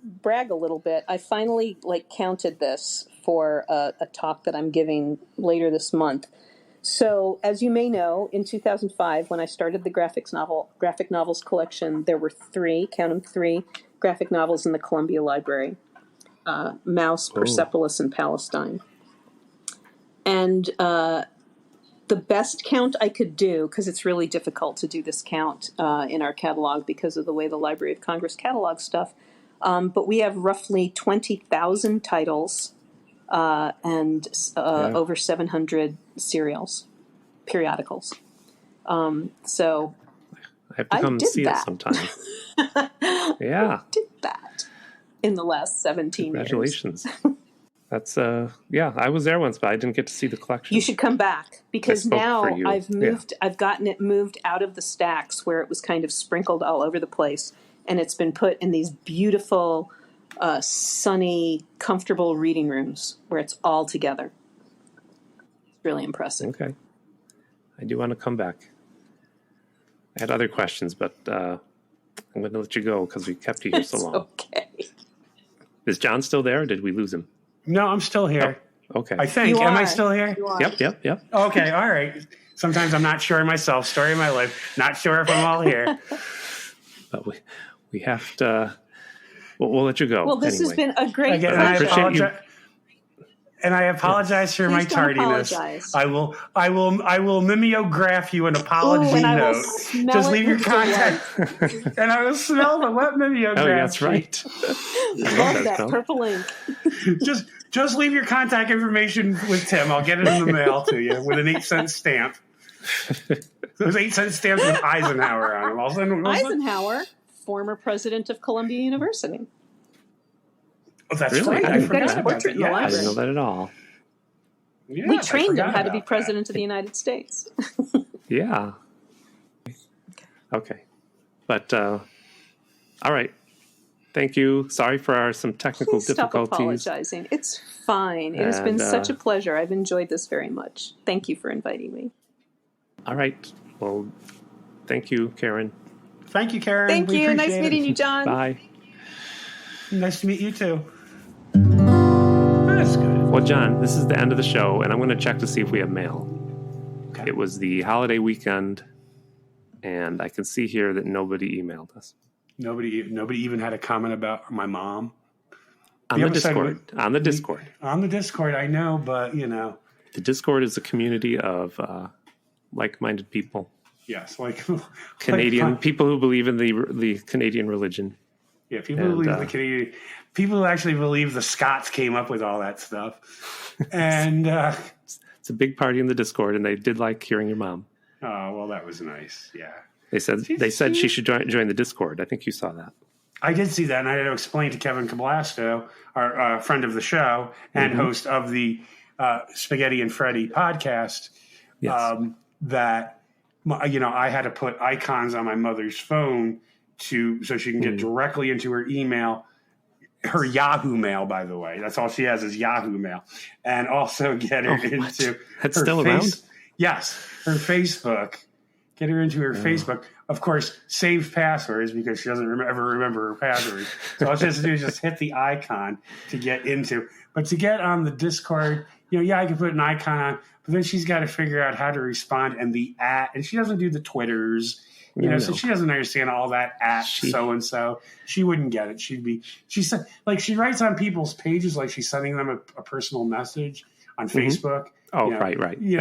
brag a little bit, I finally counted this for a talk that I'm giving later this month. So as you may know, in 2005, when I started the graphic novels collection, there were three graphic novels in the Columbia Library: Mouse, Persepolis, and Palestine. And the best count I could do, because it's really difficult to do this count in our catalog because of the way the Library of Congress catalogs stuff, but we have roughly 20,000 titles and over 700 periodicals. So I have to come see it sometime. Yeah. I did that in the last 17 Congratulations. That's I was there once, but I didn't get to see the collection. You should come back, because now I've gotten it moved out of the stacks where it was kind of sprinkled all over the place, and it's been put in these beautiful, sunny, comfortable reading rooms where it's all together. It's really impressive. Okay. I do want to come back. I had other questions, but I'm going to let you go because we kept you here so long. Okay. Is John still there, or did we lose him? No, I'm still here. Oh, okay. I think. Am I still here? You are. Yep. Okay, all right. Sometimes I'm not sure myself. Story of my life. Not sure if I'm all here. But we have to. We'll let you go. Well, this has been a great Again, I apologize for my tardiness. Apologize. I will mimeograph you an apology note. Just leave your contact, and I will smell the wet mimeograph. Oh, that's right. Love that purple ink. Just leave your contact information with Tim. I'll get it in the mail to you with an 8-cent stamp. Those 8-cent stamps with Eisenhower on them. I'll send them. Eisenhower, former president of Columbia University. Oh, that's really? right. I You've got his portrait in the I library. didn't know that at all. Yeah, We trained him how to be president of the United States. Yeah. Okay. But, all right. Thank you. Sorry for some technical Please stop difficulties. apologizing. It's fine. It has been such a pleasure. I've enjoyed this very much. Thank you for inviting me. All right. Well, thank you, Karen. Thank you, Karen. Thank We you. Nice appreciate meeting it. you, John. Bye. Nice to meet you too. That's good. Well, John, this is the end of the show, and I'm going to check to see if we have mail. Okay. It was the holiday weekend, and I can see here that nobody emailed us. Nobody even had a comment about my mom. On the Discord. On the Discord. On the Discord, I know, but The Discord is a community of like-minded people. Yes, like Canadian people who believe in the Canadian religion. Yeah, people who believe the Canadian. People who actually believe the Scots came up with all that stuff. And it's a big party in the Discord, and they did like hearing your mom. Oh, well, that was nice. Yeah. They said she should join the Discord. I think you saw that. I did see that, and I had to explain to Kevin Cablasto, our friend of the show and host of the Spaghetti and Freddy podcast, that I had to put icons on my mother's phone so she can get directly into her email. Her Yahoo mail, by the way. That's all she has is Yahoo mail. And also get her into That's her still around? Yes, her Facebook. Get her into her Facebook. Of course, save passwords because she doesn't ever remember her password. So all she has to do is just hit the icon to get into. But to get on the Discord, I can put an icon on, but then she's got to figure out how to respond and the @ and she doesn't do the Twitters. So she doesn't understand all that so and so. She wouldn't get it. She said, like, she writes on people's pages like she's sending them a personal message on Facebook. Oh, right.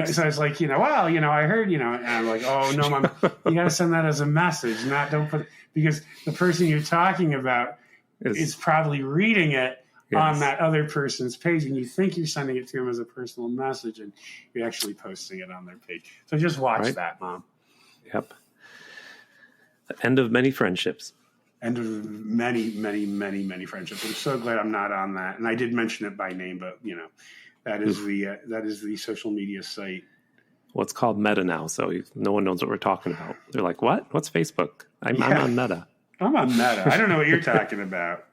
So it's like, wow, I heard, and I'm like, oh no, Mom, you got to send that as a message, don't put, because the person you're talking about is probably reading it on that other person's page, and you think you're sending it to them as a personal message, and you're actually posting it on their page. So just watch that, Mom. Yep. The end of many friendships. End of many, many, many, many friendships. I'm so glad I'm not on that. And I did mention it by name, but that is the social media site Well, it's called Meta now, so no one knows what we're talking about. They're like, what? What's Facebook? I'm on Meta. I'm on Meta. I don't know what you're talking about.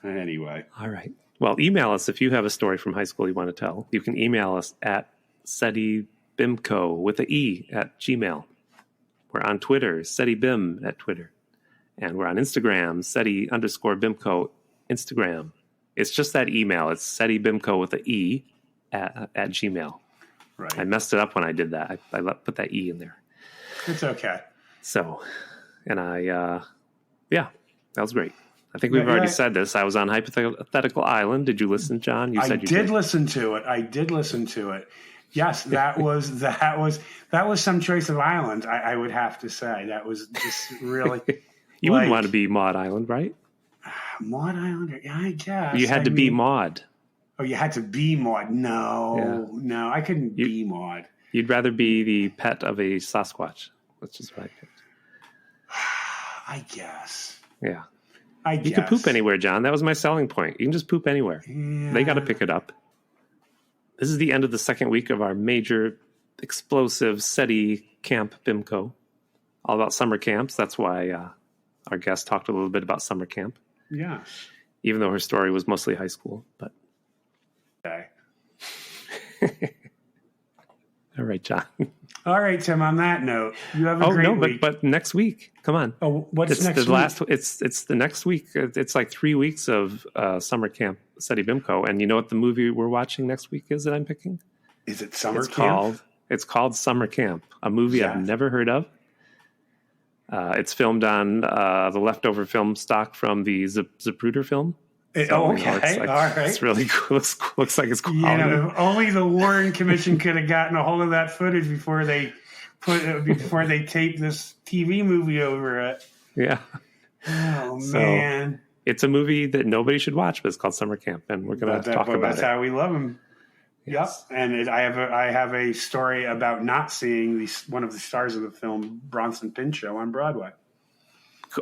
Anyway. All right. Well, email us if you have a story from high school you want to tell. You can email us at SeddyBimco with an E at Gmail. We're on Twitter, SeddyBim at Twitter. And we're on Instagram, Seddy_Bimco Instagram. It's just that email. It's SeddyBimco with an E at Gmail. Right. I messed it up when I did that. I put that E in there. It's okay. So, and that was great. I think we've already said this. I was on Hypothetical Island. Did you listen, John? You said you did. Listen to it. I did listen to it. Yes, that was some choice of island. I would have to say that was just really. You wouldn't want to be Maud Island, right? Maud Island, yeah, I guess. You had to be Maud. Oh, you had to be Maud. No, I couldn't be Maud. You'd rather be the pet of a Sasquatch, which is what I picked. I guess. Yeah. You could poop anywhere, John. That was my selling point. You can just poop anywhere. Yeah. They got to pick it up. This is the end of the second week of our major explosive SETI camp Bimco. All about summer camps. That's why our guest talked a little bit about summer camp. Yeah. Even though her story was mostly high school. But okay. All right, John. All right, Tim. On that note, you have a great week. But next week, come on. Oh, what's it's next the week? It's the next week. It's like 3 weeks of summer camp SETI Bimco, and you know what the movie we're watching next week is that I'm picking? Is it Summer Camp? It's called Summer Camp, a movie I've never heard of. It's filmed on the leftover film stock from the Zapruder film. Okay. All right. It's really cool. Looks like it's cool. If only the Warren Commission could have gotten a hold of that footage before they taped this TV movie over it. Yeah. Oh, man. It's a movie that nobody should watch, but it's called Summer Camp, and we're going to talk about it. That's how we love them. Yes. Yep. And I have a story about not seeing one of the stars of the film, Bronson Pinchot, on Broadway.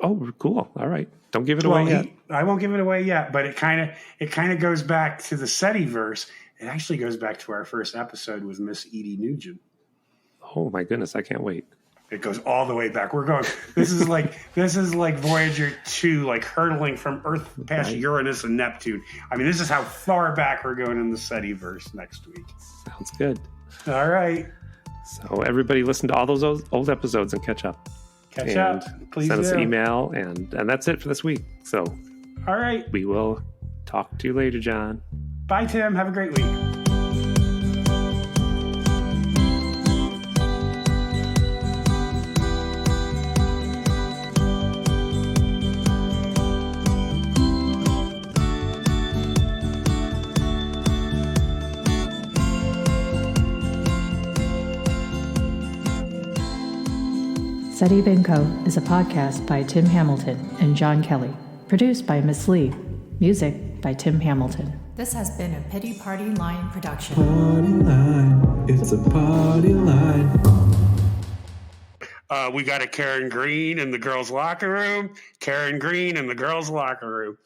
Oh, cool. All right. Don't give it away yet. I won't give it away yet, but it kind of goes back to the SETI-verse. It actually goes back to our first episode with Miss Edie Nugent. Oh my goodness, I can't wait. It goes all the way back. We're going. This is like Voyager 2, like hurtling from Earth past Uranus and Neptune. I mean, this is how far back we're going in the SETI-verse next week. Sounds good. All right. So everybody listen to all those old episodes and catch up. Please send us an email, and that's it for this week. So, all right. We will talk to you later, John. Bye, Tim. Have a great week. SETI Bimco is a podcast by Tim Hamilton and John Kelly, produced by Miss Lee, music by Tim Hamilton. This has been a Pity Party Line production. Party line, it's a party line. We got a Karen Green in the girls' locker room. Karen Green in the girls' locker room.